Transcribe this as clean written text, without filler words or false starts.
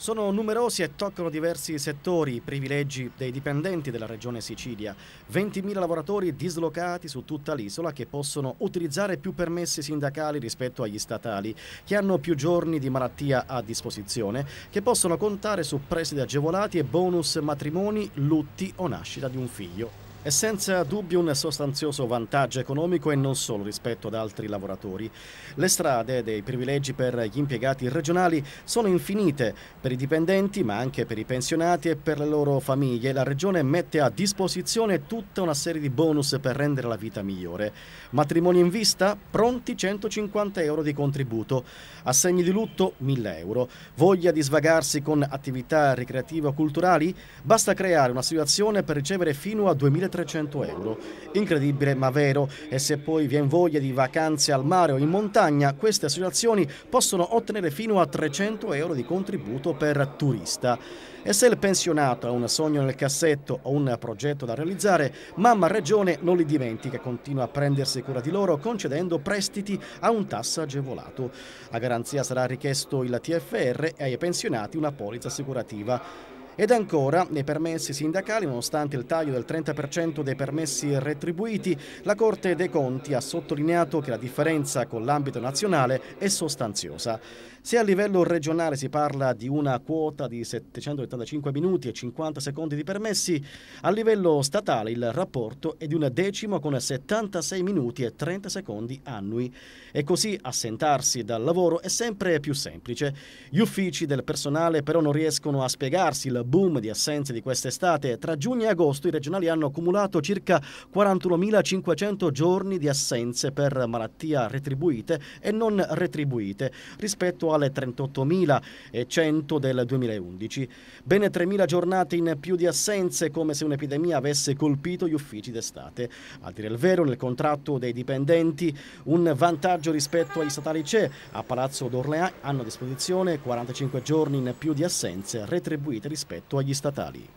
Sono numerosi e toccano diversi settori i privilegi dei dipendenti della Regione Sicilia. 20.000 lavoratori dislocati su tutta l'isola che possono utilizzare più permessi sindacali rispetto agli statali, che hanno più giorni di malattia a disposizione, che possono contare su prestiti agevolati e bonus matrimoni, lutti o nascita di un figlio. È senza dubbio un sostanzioso vantaggio economico e non solo rispetto ad altri lavoratori. Le strade dei privilegi per gli impiegati regionali sono infinite per i dipendenti, ma anche per i pensionati e per le loro famiglie. La Regione mette a disposizione tutta una serie di bonus per rendere la vita migliore. Matrimoni in vista? Pronti 150 euro di contributo. Assegni di lutto? 1.000 euro. Voglia di svagarsi con attività ricreative o culturali? Basta creare una situazione per ricevere fino a 2.300 euro. Incredibile ma vero, e se poi vi è voglia di vacanze al mare o in montagna, queste associazioni possono ottenere fino a 300 euro di contributo per turista. E se il pensionato ha un sogno nel cassetto o un progetto da realizzare, Mamma Regione non li dimentica e continua a prendersi cura di loro concedendo prestiti a un tasso agevolato. A garanzia sarà richiesto il TFR e ai pensionati una polizza assicurativa. Ed ancora, nei permessi sindacali, nonostante il taglio del 30% dei permessi retribuiti, la Corte dei Conti ha sottolineato che la differenza con l'ambito nazionale è sostanziosa. Se a livello regionale si parla di una quota di 785 minuti e 50 secondi di permessi, a livello statale il rapporto è di un decimo con 76 minuti e 30 secondi annui. E così assentarsi dal lavoro è sempre più semplice. Gli uffici del personale però non riescono a spiegarsi il boom di assenze di quest'estate. Tra giugno e agosto i regionali hanno accumulato circa 41.500 giorni di assenze per malattia retribuite e non retribuite rispetto alle 38.100 del 2011. Ben 3.000 giornate in più di assenze, come se un'epidemia avesse colpito gli uffici d'estate. A dire il vero, nel contratto dei dipendenti un vantaggio rispetto agli statali c'è. A Palazzo d'Orléans hanno a disposizione 45 giorni in più di assenze retribuite rispetto agli statali.